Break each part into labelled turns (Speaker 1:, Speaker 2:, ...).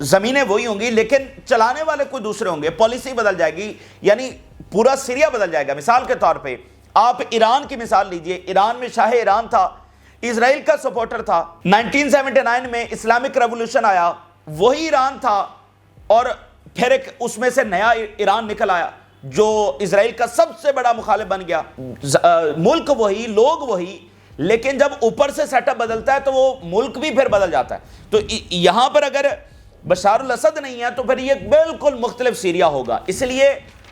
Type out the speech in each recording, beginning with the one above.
Speaker 1: زمینیں وہی ہوں گی لیکن چلانے والے کوئی دوسرے ہوں گے, پالیسی بدل جائے گی, یعنی پورا سیریا بدل جائے گا. مثال کے طور پہ آپ ایران کی مثال لیجئے, ایران میں شاہ ایران تھا, اسرائیل کا سپورٹر تھا. 1979 میں اسلامک ریولوشن آیا, وہی ایران تھا, اور پھر ایک اس میں سے نیا ایران نکل آیا جو اسرائیل کا سب سے بڑا مخالف بن گیا. ملک وہی, لوگ وہی, لیکن جب اوپر سے سیٹ اپ بدلتا ہے تو وہ ملک بھی پھر بدل جاتا ہے. تو یہاں پر اگر بشار الاسد نہیں ہے تو پھر یہ بالکل مختلف سیریا ہوگا. اس لیے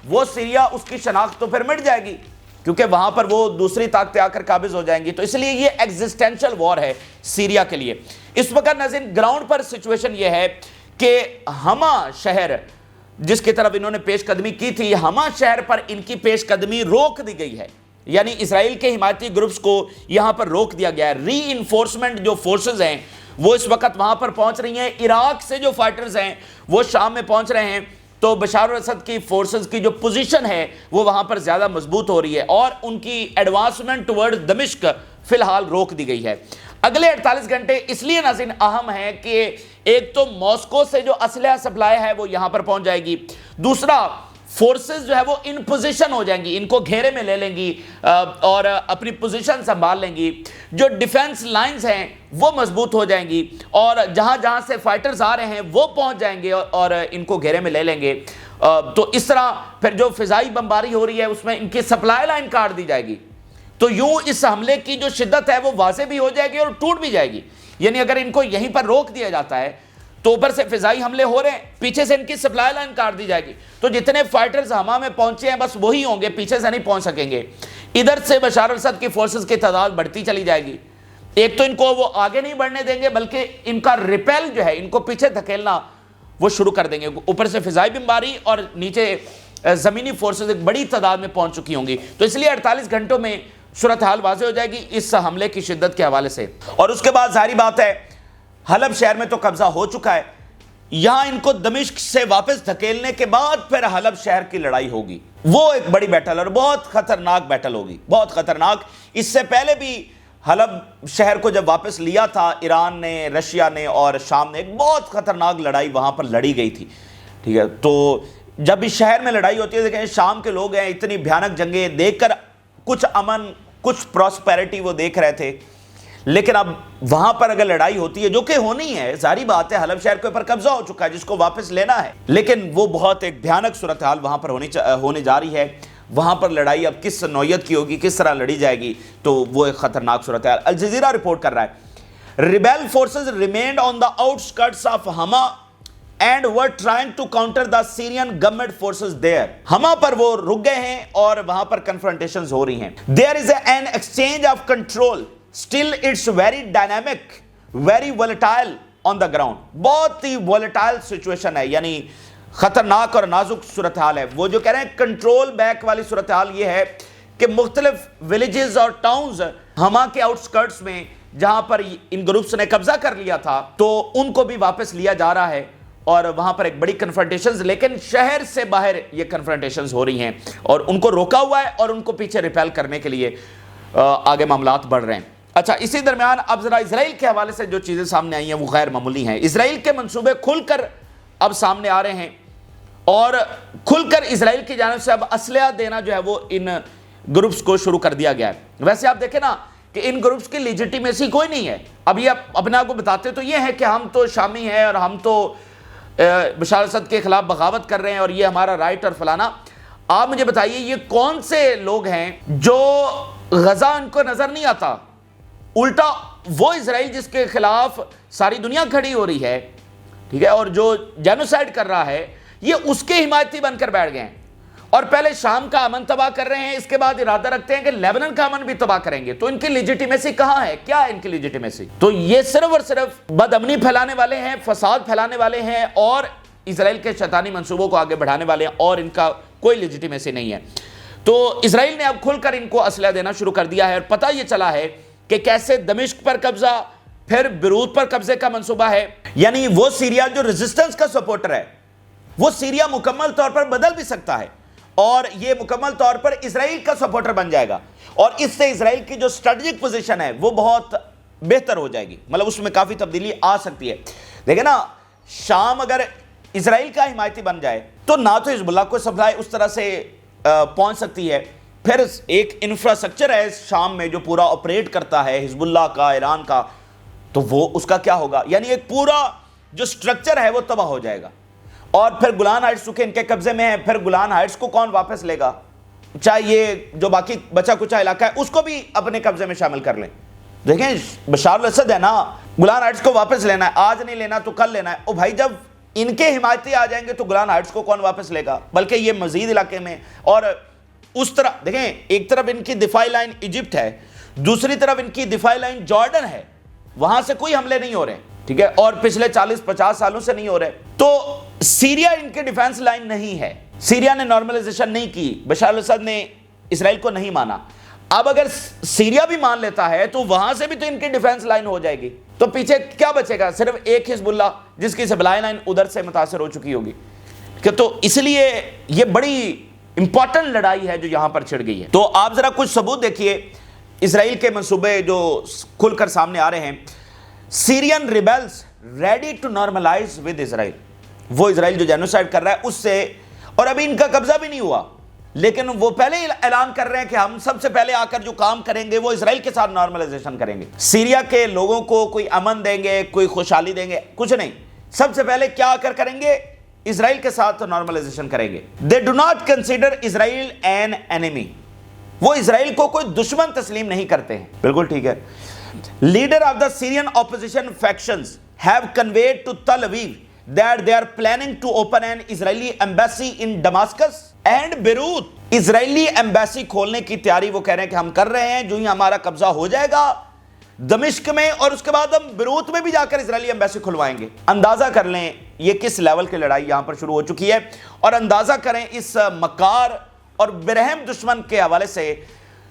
Speaker 1: وہ سیریا, اس کی شناخت تو پھر مٹ جائے گی کیونکہ وہاں پر وہ دوسری طاقتیں آ کر قابض ہو جائیں گی. تو اس لیے یہ ایگزسٹینشل وار ہے سیریا کے لیے. اس وقت ناظرین گراؤنڈ پر سچویشن یہ ہے کہ ہما شہر جس کی طرف انہوں نے پیش قدمی کی تھی, ہما شہر پر ان کی پیش قدمی روک دی گئی ہے. یعنی اسرائیل کے حمایتی گروپس کو یہاں پر روک دیا گیا ہے. ری انفورسمنٹ جو فورسز ہیں وہ اس وقت وہاں پر پہنچ رہی ہیں. عراق سے جو فائٹرز ہیں وہ شام میں پہنچ رہے ہیں. تو بشار الاسد کی فورسز کی جو پوزیشن ہے وہ وہاں پر زیادہ مضبوط ہو رہی ہے اور ان کی ایڈوانسمنٹ ٹورڈ دمشق فی الحال روک دی گئی ہے. اگلے 48 گھنٹے اس لیے ناظرین اہم ہیں کہ ایک تو ماسکو سے جو اسلحہ سپلائی ہے وہ یہاں پر پہنچ جائے گی, دوسرا فورسز جو ہے وہ ان پوزیشن ہو جائیں گی, ان کو گھیرے میں لے لیں گی اور اپنی پوزیشن سنبھال لیں گی. جو ڈیفنس لائنز ہیں وہ مضبوط ہو جائیں گی اور جہاں جہاں سے فائٹرز آ رہے ہیں وہ پہنچ جائیں گے اور ان کو گھیرے میں لے لیں گے. تو اس طرح پھر جو فضائی بمباری ہو رہی ہے اس میں ان کی سپلائی لائن کاٹ دی جائے گی. تو یوں اس حملے کی جو شدت ہے وہ واضح بھی ہو جائے گی اور ٹوٹ بھی جائے گی. یعنی اگر ان کو یہیں پر روک دیا جاتا ہے تو اوپر سے فضائی حملے ہو رہے ہیں, پیچھے سے ان کی سپلائی لائن کاٹ دی جائے گی, تو جتنے فائٹرز ہما میں پہنچے ہیں بس وہی ہوں گے, پیچھے سے نہیں پہنچ سکیں گے. ادھر سے بشار الاسد کی فورسز کی تعداد بڑھتی چلی جائے گی. ایک تو ان کو وہ آگے نہیں بڑھنے دیں گے بلکہ ان کا ریپیل جو ہے, ان کو پیچھے دھکیلنا وہ شروع کر دیں گے. اوپر سے فضائی بمباری اور نیچے زمینی فورسز ایک بڑی تعداد میں پہنچ چکی ہوں گی. تو اس لیے 48 گھنٹوں میں صورتحال واضح ہو جائے گی اس حملے کی شدت کے حوالے سے. اور اس کے بعد ظاہری بات ہے حلب شہر میں تو قبضہ ہو چکا ہے, یہاں ان کو دمشق سے واپس دھکیلنے کے بعد پھر حلب شہر کی لڑائی ہوگی. وہ ایک بڑی بیٹل اور بہت خطرناک بیٹل ہوگی, بہت خطرناک. اس سے پہلے بھی حلب شہر کو جب واپس لیا تھا ایران نے, رشیا نے اور شام نے, ایک بہت خطرناک لڑائی وہاں پر لڑی گئی تھی. ٹھیک ہے, تو جب اس شہر میں لڑائی ہوتی ہے, دیکھیں شام کے لوگ ہیں اتنی بھیانک جنگیں دیکھ کر کچھ امن کچھ پراسپیرٹی وہ دیکھ رہے تھے, لیکن اب وہاں پر اگر لڑائی ہوتی ہے جو کہ ہونی ہے, ظاہری بات ہے حلب شہر کے اوپر قبضہ ہو چکا ہے جس کو واپس لینا ہے, لیکن وہ بہت ایک بھیانک صورتحال وہاں پر ہونے جا رہی ہے. وہاں پر لڑائی اب کس نوعیت کی ہوگی, کس طرح لڑی جائے گی, تو وہ ایک خطرناک صورتحال. الجزیرہ رپورٹ کر رہا ہے rebel forces remained on the outskirts of Hama and were trying to counter the Syrian government forces there. Hama پر وہ رک گئے ہیں اور وہاں پر کنفرنٹیشنز ہو رہی ہیں. There is an exchange of control, still it's very dynamic, very volatile on the ground. بہت ہی volatile سچویشن ہے, یعنی خطرناک اور نازک صورتحال ہے. وہ جو کہہ رہے ہیں کنٹرول بیک والی صورتحال یہ ہے کہ مختلف ولیجز اور ٹاؤنز ہما کے آؤٹ سکرٹس میں جہاں پر ان گروپس نے قبضہ کر لیا تھا تو ان کو بھی واپس لیا جا رہا ہے اور وہاں پر ایک بڑی کنفرنٹیشنز, لیکن شہر سے باہر یہ کنفرنٹیشنز ہو رہی ہیں اور ان کو روکا ہوا ہے اور ان کو پیچھے ریپیل کرنے کے لیے آگے معاملات بڑھ رہے ہیں. اچھا, اسی درمیان اب ذرا اسرائیل کے حوالے سے جو چیزیں سامنے آئی ہیں وہ غیر معمولی ہیں. اسرائیل کے منصوبے کھل کر اب سامنے آ رہے ہیں اور کھل کر اسرائیل کی جانب سے اب اسلحہ دینا جو ہے وہ ان گروپس کو شروع کر دیا گیا ہے. ویسے آپ دیکھیں نا کہ ان گروپس کی لیجیٹیمیسی کوئی نہیں ہے. اب یہ اپنے آپ کو بتاتے تو یہ ہے کہ ہم تو شامی ہیں اور ہم تو بشار الاسد کے خلاف بغاوت کر رہے ہیں اور یہ ہمارا رائٹ اور فلانا. آپ مجھے بتائیے یہ کون سے لوگ ہیں جو غزہ ان کو نظر نہیں آتا, الٹا وہ اسرائیل جس کے خلاف ساری دنیا کھڑی ہو رہی ہے, ٹھیک ہے, اور جو جینوسائیڈ کر رہا ہے, یہ اس کے حمایتی بن کر بیٹھ گئے ہیں اور پہلے شام کا امن تباہ کر رہے ہیں, اس کے بعد ارادہ رکھتے ہیں کہ لیبنان کا امن بھی تباہ کریں گے. تو ان کی لیجیٹیمیسی کہاں ہے, کیا ہے ان کی لیجیٹیمیسی؟ تو یہ صرف اور صرف بد امنی پھیلانے والے ہیں, فساد پھیلانے والے ہیں اور اسرائیل کے شیطانی منصوبوں کو آگے بڑھانے والے ہیں, اور ان کا کوئی لیجیٹیمیسی نہیں ہے. تو اسرائیل نے اب کھل کر ان کو اسلحہ دینا شروع کر دیا ہے اور پتہ یہ چلا ہے کہ کیسے دمشق پر قبضہ, پھر بیروت پر قبضے کا منصوبہ ہے. یعنی وہ سیریا جو ریزسٹنس کا سپورٹر ہے وہ سیریا مکمل طور پر بدل بھی سکتا ہے اور یہ مکمل طور پر اسرائیل کا سپورٹر بن جائے گا, اور اس سے اسرائیل کی جو اسٹریٹجک پوزیشن ہے وہ بہت بہتر ہو جائے گی, مطلب اس میں کافی تبدیلی آ سکتی ہے. دیکھیں نا شام اگر اسرائیل کا حمایتی بن جائے تو نہ تو حزب اللہ کو سپلائی اس طرح سے پہنچ سکتی ہے، پھر ایک انفراسٹرکچر ہے شام میں جو پورا آپریٹ کرتا ہے حزب اللہ کا، ایران کا، تو وہ اس کا کیا ہوگا؟ یعنی ایک پورا جو سٹرکچر ہے وہ تباہ ہو جائے گا۔ اور پھر گولان ہائٹس چونکہ ان کے قبضے میں ہے، پھر گولان ہائٹس کو کون واپس لے گا؟ چاہے یہ جو باقی بچا کچا علاقہ ہے اس کو بھی اپنے قبضے میں شامل کر لیں۔ دیکھیں بشار الاسد ہے نا، گولان ہائٹس کو واپس لینا ہے، آج نہیں لینا تو کل لینا ہے۔ او بھائی جب ان کے حمایتی آ جائیں گے تو گولان ہائٹس کو کون واپس لے گا؟ بلکہ یہ مزید علاقے میں، اور اس طرح دیکھیں ایک طرف ان کی دفاعی لائن ایجپٹ ہے، دوسری طرف ان کی دفاعی لائن جارڈن ہے، وہاں سے کوئی حملے نہیں ہو رہے، ٹھیک ہے، اور پچھلے 40-50 سالوں سے نہیں ہو رہے۔ تو سیریا ان کے ڈیفنس لائن نہیں ہے، سیریا نے نارملائزیشن نہیں کی، بشار الاسد نے اسرائیل کو نہیں مانا۔ اب اگر سیریا بھی مان لیتا ہے تو وہاں سے بھی تو ان کی ڈیفنس لائن ہو جائے گی، تو پیچھے کیا بچے گا؟ صرف ایک حزب اللہ جس کی سپلائی لائن ادھر سے متاثر ہو چکی ہوگی۔ کہ تو اس لیے یہ بڑی امپورٹنٹ لڑائی ہے جو یہاں پر چھڑ گئی ہے۔ تو آپ ذرا کچھ ثبوت دیکھیے، اسرائیل کے منصوبے جو کھل کر سامنے آ رہے ہیں۔ Syrian rebels ready to normalise with Israel, وہ اسرائیل جو جینوسائیڈ کر رہا ہے اس سے، اور ابھی ان کا قبضہ بھی نہیں ہوا، لیکن وہ پہلے ہی اعلان کر رہے ہیں کہ ہم سب سے پہلے آ کر جو کام کریں گے وہ اسرائیل کے ساتھ نارملائزیشن کریں گے۔ سیریا کے لوگوں کو کوئی امن دیں گے، کوئی خوشحالی دیں گے؟ کچھ نہیں، سب سے پہلے کیا آ کر کریں گے؟ اسرائیل کے ساتھ نارملائزیشن کریں گے۔ They do not consider Israel an enemy, وہ اسرائیل کو کوئی دشمن تسلیم نہیں کرتے ہیں۔ بالکل ٹھیک ہے۔ Leader of the Syrian opposition factions have conveyed to Tel Aviv that they are planning to open an Israeli embassy in Damascus and Beirut۔ Israeli embassy کھولنے کی تیاری وہ کہہ رہے ہیں کہ ہم کر رہے ہیں، جو ہی ہمارا قبضہ ہو جائے گا دمشق میں، اور اس کے بعد ہم بیروت میں بھی جا کر اسرائیلی ایمبیسی کھلوائیں گے۔ اندازہ کر لیں یہ کس لیول کی لڑائی یہاں پر شروع ہو چکی ہے، اور اندازہ کریں اس مکار اور برہم دشمن کے حوالے سے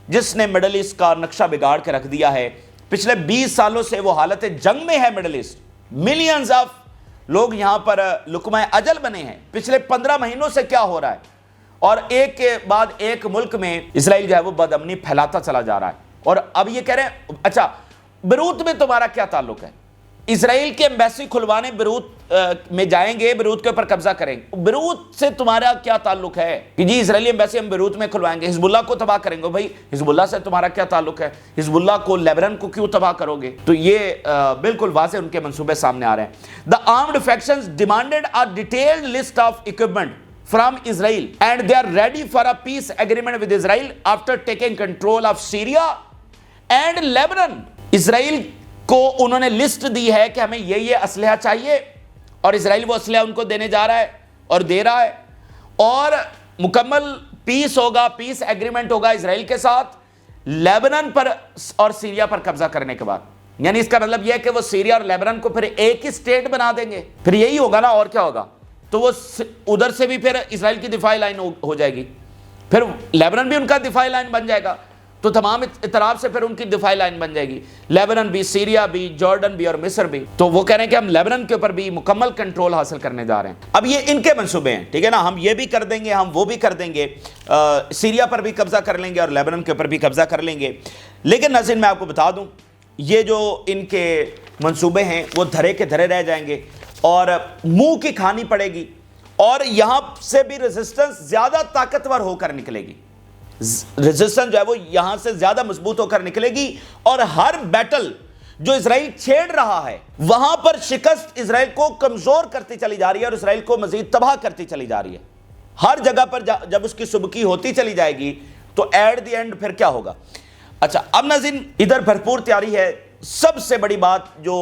Speaker 1: جس نے مڈل ایسٹ کا نقشہ بگاڑ کے رکھ دیا ہے۔ پچھلے 20 سالوں سے وہ حالت جنگ میں ہے مڈل ایسٹ، ملینز آف لوگ یہاں پر لقمہ اجل بنے ہیں۔ پچھلے 15 مہینوں سے کیا ہو رہا ہے، اور ایک کے بعد ایک ملک میں اسرائیل جو ہے وہ بدامنی پھیلاتا چلا جا رہا ہے۔ اور اب یہ کہہ رہے ہیں اچھا بیروت میں تمہارا کیا تعلق ہے؟ اسرائیل کے ایمبیسی کھلوانے بیروت میں جائیں گے، بیروت کے اوپر قبضہ کریں گے، بیروت سے تمہارا کیا تعلق ہے کہ جی اسرائیلی ایمبیسی ہم بیروت میں کھلوائیں گے، حزب اللہ کو تباہ کریں گے؟ بھائی حزب اللہ سے تمہارا کیا تعلق ہے؟ حزب اللہ کو، لیبنان کو کیوں تباہ کرو گے؟ تو یہ بالکل واضح ان کے منصوبے سامنے آ رہے ہیں۔ The armed factions demanded a detailed list of equipment from Israel and they are ready for a peace agreement with Israel after taking control of Syria and Lebanon۔ اسرائیل کو انہوں نے لسٹ دی ہے کہ ہمیں یہ اسلحہ چاہیے، اور اسرائیل وہ اسلحہ ان کو دینے جا رہا ہے اور دے رہا ہے، اور مکمل پیس ہوگا، پیس ایگریمنٹ ہوگا اسرائیل کے ساتھ لیبنان پر اور سیریا پر قبضہ کرنے کے بعد۔ یعنی اس کا مطلب یہ ہے کہ وہ سیریا اور لیبنان کو پھر ایک ہی سٹیٹ بنا دیں گے، پھر یہی ہوگا نا، اور کیا ہوگا؟ تو وہ ادھر سے بھی پھر اسرائیل کی دفاعی لائن ہو جائے گی، پھر لیبنان بھی ان کا دفاعی لائن بن جائے گا، تو تمام اطراف سے پھر ان کی دفاعی لائن بن جائے گی، لیبنان بھی، سیریا بھی، جارڈن بھی اور مصر بھی۔ تو وہ کہہ رہے ہیں کہ ہم لیبنان کے اوپر بھی مکمل کنٹرول حاصل کرنے جا رہے ہیں۔ اب یہ ان کے منصوبے ہیں، ٹھیک ہے نا، ہم یہ بھی کر دیں گے، ہم وہ بھی کر دیں گے، سیریا پر بھی قبضہ کر لیں گے اور لیبنان کے اوپر بھی قبضہ کر لیں گے۔ لیکن ناظرین میں آپ کو بتا دوں یہ جو ان کے منصوبے ہیں وہ دھرے کے دھرے رہ جائیں گے اور منہ کی کھانی پڑے گی، اور یہاں سے بھی ریزسٹنس زیادہ طاقتور ہو کر نکلے گی، ریزسٹنس جو ہے وہ یہاں سے زیادہ مضبوط ہو کر نکلے گی، اور ہر بیٹل جو اسرائیل چھیڑ رہا ہے وہاں پر شکست اسرائیل کو کمزور کرتی چلی جا رہی ہے اور اسرائیل کو مزید تباہ کرتی چلی جا رہی ہے۔ ہر جگہ پر جب اس کی سبکی ہوتی چلی جائے گی تو ایٹ دی اینڈ پھر کیا ہوگا؟ اچھا اب ناظرین ادھر بھرپور تیاری ہے۔ سب سے بڑی بات جو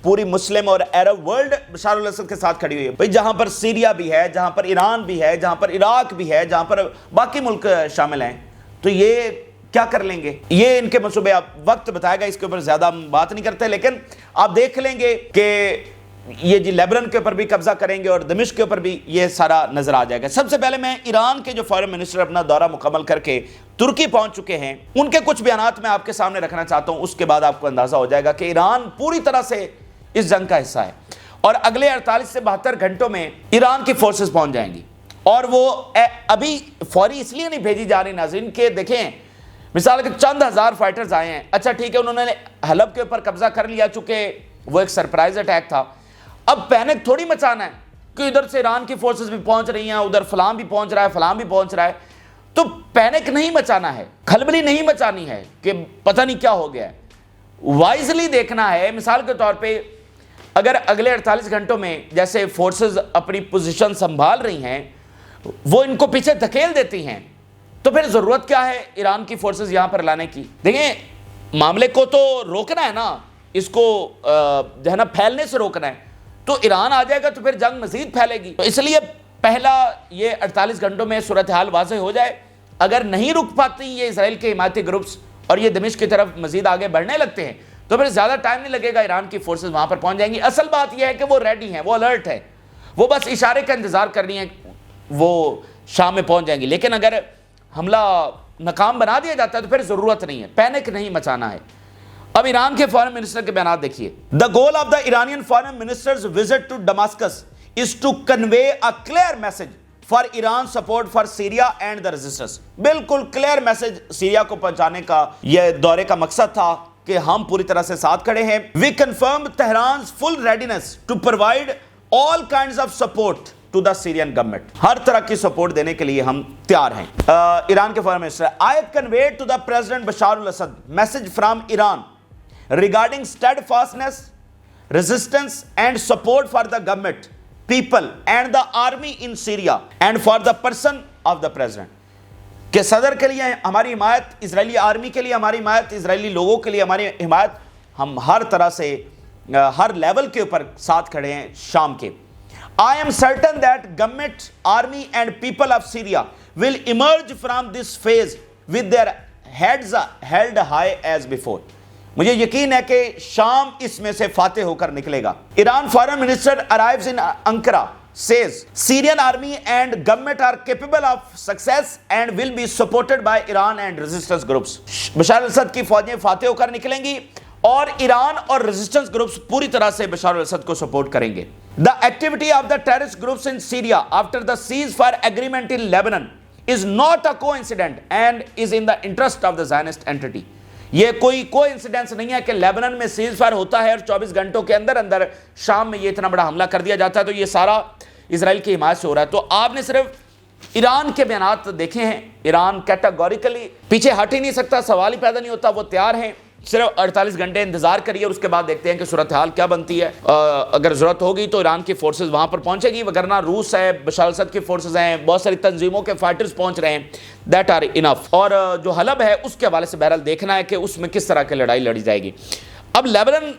Speaker 1: پوری مسلم اور عرب ورلڈ بشار الاسد کے ساتھ کھڑی ہوئی ہے، بھئی جہاں پر سیریا بھی ہے، جہاں پر ایران بھی ہے، جہاں پر عراق بھی ہے، جہاں پر باقی ملک شامل ہیں، تو یہ کیا کر لیں گے؟ یہ ان کے منصوبے، آپ وقت بتائے گا، اس کے اوپر زیادہ ہم بات نہیں کرتے، لیکن آپ دیکھ لیں گے کہ یہ جی لیبنان کے اوپر بھی قبضہ کریں گے اور دمشق کے اوپر بھی یہ سارا نظر آ جائے گا۔ سب سے پہلے میں ایران کے جو فارن منسٹر اپنا دورہ مکمل کر کے ترکی پہنچ چکے ہیں ان کے کچھ بیانات میں آپ کے سامنے رکھنا چاہتا ہوں، اس کے بعد آپ کو اندازہ ہو جائے گا کہ ایران پوری طرح سے اس جنگ کا حصہ ہے، اور اگلے 48 سے 72 گھنٹوں میں ایران کی فورسز پہنچ جائیں گی، اور وہ ابھی فوری اس لیے نہیں بھیجی جا رہی ناظرین کہ دیکھیں مثال کے چند ہزار فائٹرز آئے ہیں، اچھا ٹھیک ہے انہوں نے حلب کے اوپر قبضہ کر لیا چونکہ وہ ایک سرپرائز اٹیک تھا، اب پینک تھوڑی مچانا ہے کہ ادھر سے ایران کی فورسز بھی پہنچ رہی ہیں، ادھر فلاں بھی پہنچ رہا ہے، فلاں بھی پہنچ رہا ہے. تو پینک نہیں مچانا ہے، کھلبلی نہیں مچانی ہے کہ پتہ نہیں کیا ہو گیا ہے. وائزلی دیکھنا ہے. مثال کے طور پہ اگر اگلے 48 گھنٹوں میں جیسے فورسز اپنی پوزیشن سنبھال رہی ہیں وہ ان کو پیچھے دھکیل دیتی ہیں تو پھر ضرورت کیا ہے ایران کی فورسز یہاں پر لانے کی؟ دیکھیں معاملے کو تو روکنا ہے نا، اس کو جو ہے نا پھیلنے سے روکنا ہے. تو ایران آ جائے گا تو پھر جنگ مزید پھیلے گی. تو اس لیے پہلا یہ 48 گھنٹوں میں صورتحال واضح ہو جائے. اگر نہیں رک پاتی یہ اسرائیل کے حمایتی گروپس اور یہ دمشق کی طرف مزید آگے بڑھنے لگتے ہیں تو پھر زیادہ ٹائم نہیں لگے گا، ایران کی فورسز وہاں پر پہنچ جائیں گی. اصل بات یہ ہے کہ وہ ریڈی ہیں، وہ الرٹ ہے، وہ بس اشارے کا انتظار کر رہی ہیں، وہ شام میں پہنچ جائیں گی. لیکن اگر حملہ ناکام بنا دیا جاتا ہے تو پھر ضرورت نہیں ہے، پینک نہیں مچانا ہے. اب ایران کے فارن منسٹر کے بیانات دیکھیے. The goal of the Iranian foreign minister's visit to Damascus is to convey a clear message for Iran's support for Syria and the resistance. بالکل کلیئر میسج سیریا کو پہنچانے کا یہ دورے کا مقصد تھا کہ ہم پوری طرح سے ساتھ کھڑے ہیں. We confirmed Tehran's full readiness to provide all kinds of support to the Syrian government. ہر طرح کی سپورٹ دینے کے لیے ہم تیار ہیں. ایران کے foreign minister I have conveyed to the President Bashar al-Assad message from Iran regarding steadfastness, resistance and support for the government, people and the army in Syria and for the person of the president. کہ صدر کے لیے ہماری حمایت، اسرائیلی army کے لیے ہماری حمایت، اسرائیلی لوگوں کے لیے ہماری حمایت، ہم ہر طرح سے ہر لیول کے اوپر ساتھ کھڑے ہیں شام کے. I am certain that government, army and people of Syria will emerge from this phase with their heads held high as before. مجھے یقین ہے کہ شام اس میں سے فاتح ہو کر نکلے گا. Iran foreign minister arrives in Ankara says Syrian army and government are capable of success and will be supported by Iran and resistance groups. Bashar al Assad کی فوجیں فاتح ہو کر نکلیں گی اور ایران اور ریزسٹنس گروپس پوری طرح سے بشار الاسد کو سپورٹ کریں گے. The activity of the terrorist groups in Syria after the ceasefire agreement in Lebanon is not a coincidence and is in the interest of the Zionist entity. یہ کوئی incidence نہیں ہے کہ لیبنن میں سیز فائر ہوتا ہے اور 24 گھنٹوں کے اندر اندر شام میں یہ اتنا بڑا حملہ کر دیا جاتا ہے تو یہ سارا اسرائیل کی حمایت سے ہو رہا ہے. تو آپ نے صرف ایران کے بیانات دیکھے ہیں. ایران کیٹاگوریکلی پیچھے ہٹ ہی نہیں سکتا، سوال ہی پیدا نہیں ہوتا. وہ تیار ہیں، صرف 48 گھنٹے انتظار کریے اور اس کے بعد دیکھتے ہیں کہ صورتحال کیا بنتی ہے. اگر ضرورت ہوگی تو ایران کی فورسز وہاں پر پہنچے گی، وگرنہ روس ہے، بشار الاسد کی فورسز ہیں، بہت ساری تنظیموں کے فائٹرز پہنچ رہے ہیں. That are enough. اور جو حلب ہے اس کے حوالے سے بہرحال دیکھنا ہے کہ اس میں کس طرح کی لڑائی لڑی جائے گی. اب لیبنن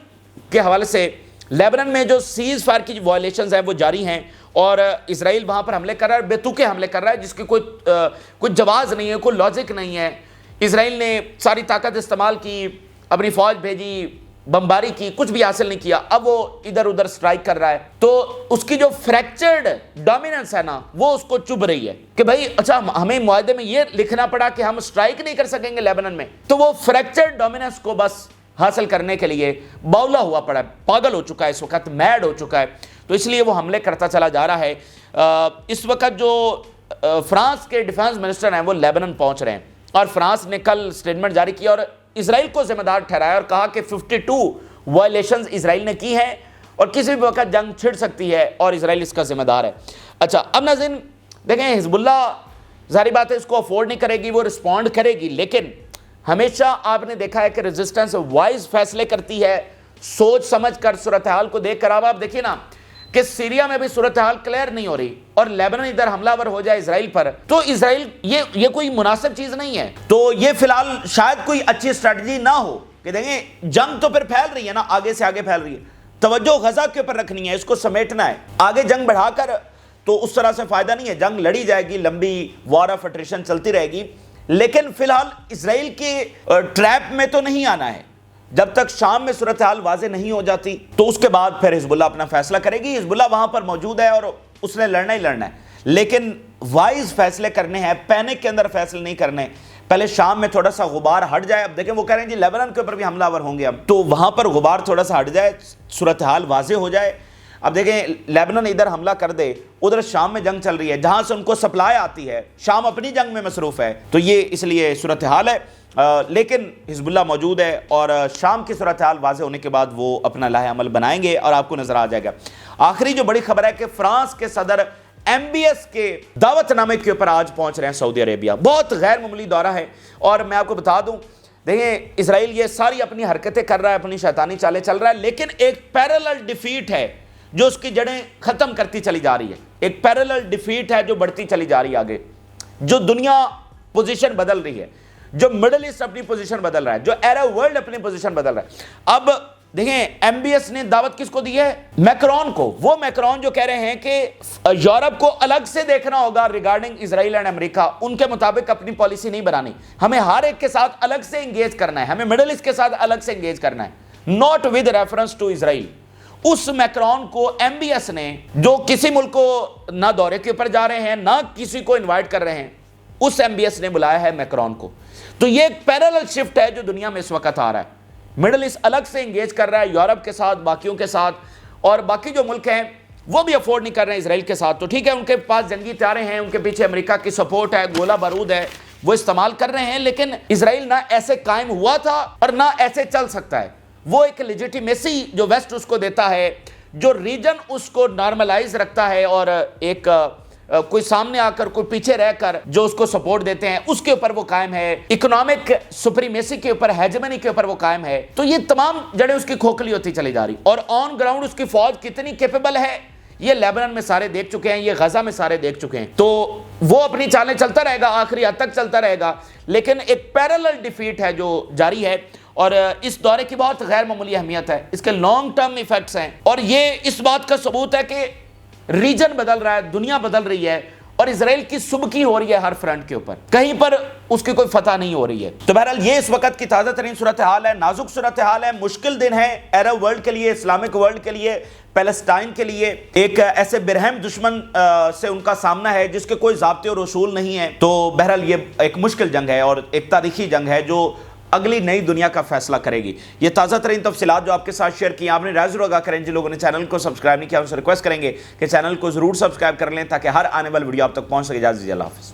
Speaker 1: کے حوالے سے، لیبنن میں جو سیز فائر کی وائلیشنز ہیں وہ جاری ہیں اور اسرائیل وہاں پر حملے کر رہا ہے، بے تکے حملے کر رہا ہے جس کی کوئی جواز نہیں ہے، کوئی لاجک نہیں ہے. اسرائیل نے ساری طاقت استعمال کی، اپنی فوج بھیجی، بمباری کی، کچھ بھی حاصل نہیں کیا. اب وہ ادھر ادھر سٹرائک کر رہا ہے تو اس کی جو فریکچرڈ ڈومیننس ہے نا وہ اس کو چبھ رہی ہے کہ بھائی اچھا ہمیں معاہدے میں یہ لکھنا پڑا کہ ہم سٹرائک نہیں کر سکیں گے لیبنن میں. تو وہ فریکچرڈ ڈومیننس کو بس حاصل کرنے کے لیے باولا ہوا پڑا ہے، پاگل ہو چکا ہے، اس وقت میڈ ہو چکا ہے. تو اس لیے وہ حملے کرتا چلا جا رہا ہے. اس وقت جو فرانس کے ڈیفنس منسٹر ہیں وہ لیبنن پہنچ رہے ہیں اور فرانس نے کل سٹیٹمنٹ جاری کیا اور اسرائیل کو ذمہ دار ٹھہرایا اور کہا کہ 52 وائلیشنز اسرائیل نے کی ہیں اور کسی بھی وقت جنگ چھڑ سکتی ہے اور اسرائیل اس کا ذمہ دار ہے. اچھا اب ناظرین دیکھیں، حزب اللہ ظاہری بات ہے اس کو افورڈ نہیں کرے گی، وہ رسپونڈ کرے گی، لیکن ہمیشہ آپ نے دیکھا ہے کہ ریزسٹنس وائز فیصلے کرتی ہے، سوچ سمجھ کر صورتحال کو دیکھ کر. اب آپ دیکھیے نا کہ سیریا میں بھی صورتحال کلیئر نہیں ہو رہی اور لیبنن ادھر حملہ ور ہو جائے اسرائیل پر تو اسرائیل یہ کوئی مناسب چیز نہیں ہے. تو یہ فی الحال شاید کوئی اچھی اسٹریٹجی نہ ہو کہ دیکھیں جنگ تو پھر پھیل رہی ہے نا، آگے سے آگے پھیل رہی ہے، توجہ غزہ کے اوپر رکھنی ہے، اس کو سمیٹنا ہے. آگے جنگ بڑھا کر تو اس طرح سے فائدہ نہیں ہے، جنگ لڑی جائے گی، لمبی وار آف اٹریشن چلتی رہے گی. لیکن فی الحال اسرائیل کی ٹریپ میں تو نہیں آنا ہے. جب تک شام میں صورتحال واضح نہیں ہو جاتی تو اس کے بعد پھر حزب اللہ اپنا فیصلہ کرے گی. حزب اللہ وہاں پر موجود ہے اور اس نے لڑنا ہی لڑنا ہے، لیکن وائز فیصلے کرنے ہیں، پینک کے اندر فیصلے نہیں کرنے. پہلے شام میں تھوڑا سا غبار ہٹ جائے. اب دیکھیں وہ کہہ رہے ہیں جی لیبنن کے اوپر بھی حملہ آور ہوں گے، اب تو وہاں پر غبار تھوڑا سا ہٹ جائے، صورتحال واضح ہو جائے. اب دیکھیں لیبنن ادھر حملہ کر دے، ادھر شام میں جنگ چل رہی ہے جہاں سے ان کو سپلائی آتی ہے، شام اپنی جنگ میں مصروف ہے. تو یہ اس لیے صورتحال ہے. لیکن حزب موجود ہے اور شام کی صورتحال واضح ہونے کے بعد وہ اپنا لاہ عمل بنائیں گے اور آپ کو نظر آ جائے گا۔ آخری جو بڑی خبر ہے کہ فرانس کے صدر MBS کے دعوت نامے کے اوپر آج پہنچ رہے ہیں سعودی عربیہ۔ بہت غیر معمولی دورہ ہے، اور میں آپ کو بتا دوں، دیکھیں اسرائیل یہ ساری اپنی حرکتیں کر رہا ہے، اپنی شیطانی چالیں چل رہا ہے، لیکن ایک پیرالل ڈیفیٹ ہے جو اس کی جڑیں ختم کرتی چلی جا رہی ہے۔ ایک پیرالل ڈیفیٹ ہے جو بڑھتی چلی جا رہی ہے آگے، جو دنیا پوزیشن بدل رہی ہے، جو مڈل ایسٹ اپنی پوزیشن بدل رہا ہے، جو عرب ورلڈ اپنی پوزیشن بدل رہا ہے۔ اب دیکھیں MBS نے دعوت کس کو دی ہے؟ میکرون کو۔ وہ میکرون جو کہہ رہے ہیں کہ یورپ کو الگ سے دیکھنا ہوگا ریگارڈنگ اسرائیل اینڈ امریکہ، ان کے مطابق اپنی پالیسی نہیں بنانی، ہمیں ہر ایک کے ساتھ الگ سے انگیج کرنا ہے، ہمیں مڈل ایسٹ کے ساتھ الگ سے انگیج کرنا ہے، not with reference to Israel. اس میکرون کو MBS نے، جو کسی ملک کو نہ دورے کے اوپر جا رہے ہیں نہ کسی کو انوائٹ کر رہے ہیں، اس MBS نے بلایا ہے میکرون کو۔ تو یہ ایک پیرالل شفٹ ہے جو دنیا میں اس وقت آ رہا ہے۔ مڈل ایسٹ الگ سے انگیج کر رہا ہے یورپ کے ساتھ، باقیوں کے ساتھ، اور باقی جو ملک ہیں وہ بھی افورڈ نہیں کر رہے ہیں اسرائیل کے ساتھ۔ تو ٹھیک ہے، ان کے پاس جنگی ہتھیاریں ہیں، ان کے پیچھے امریکہ کی سپورٹ ہے، گولہ بارود ہے، وہ استعمال کر رہے ہیں، لیکن اسرائیل نہ ایسے قائم ہوا تھا اور نہ ایسے چل سکتا ہے۔ وہ ایک لیجیٹیمیسی جو ویسٹ اس کو دیتا ہے، جو ریجن اس کو نارملائز رکھتا ہے، اور ایک کوئی سامنے آ کر کوئی پیچھے رہ کر جو اس کو سپورٹ دیتے ہیں، اس کے اوپر وہ قائم ہے، اکنامک سپریمیسی کے اوپر، ہیجمنی کے اوپر وہ قائم ہے۔ تو یہ تمام جڑیں اس کی کھوکھلی ہوتی چلی جا رہی، اور آن گراؤنڈ اس کی فوج کتنی کیپیبل ہے یہ لیبنان میں سارے دیکھ چکے ہیں، یہ غزہ میں سارے دیکھ چکے ہیں۔ تو وہ اپنی چالیں چلتا رہے گا، آخری حد تک چلتا رہے گا، لیکن ایک پیرالل ڈیفیٹ ہے جو جاری ہے، اور اس دورے کی بہت غیر معمولی اہمیت ہے، اس کے لانگ ٹرم ایفیکٹس ہیں، اور یہ اس بات کا ثبوت ہے کہ ریجن بدل رہا ہے، دنیا بدل رہی ہے، اور اسرائیل کی سبکی ہو رہی ہے ہر فرنٹ کے اوپر، کہیں پر اس کی کوئی فتح نہیں ہو رہی ہے۔ تو بہرحال یہ اس وقت کی تازہ ترین صورتحال ہے، نازک صورتحال ہے، مشکل دن ہے عرب ورلڈ کے لیے، اسلامک ورلڈ کے لیے، پیلسٹائن کے لیے۔ ایک ایسے برہم دشمن سے ان کا سامنا ہے جس کے کوئی ضابطے اور اصول نہیں ہیں۔ تو بہرحال یہ ایک مشکل جنگ ہے اور ایک تاریخی جنگ ہے جو اگلی نئی دنیا کا فیصلہ کرے گی۔ یہ تازہ ترین تفصیلات جو آپ کے ساتھ شیئر کی، آپ نے رائے ضرور آگاہ کریں۔ جن لوگوں نے چینل کو سبسکرائب نہیں کیا ان سے ریکویسٹ کریں گے کہ چینل کو ضرور سبسکرائب کر لیں تاکہ ہر آنے والی ویڈیو آپ تک پہنچ سکے۔ اجازت دیجیے، اللہ حافظ۔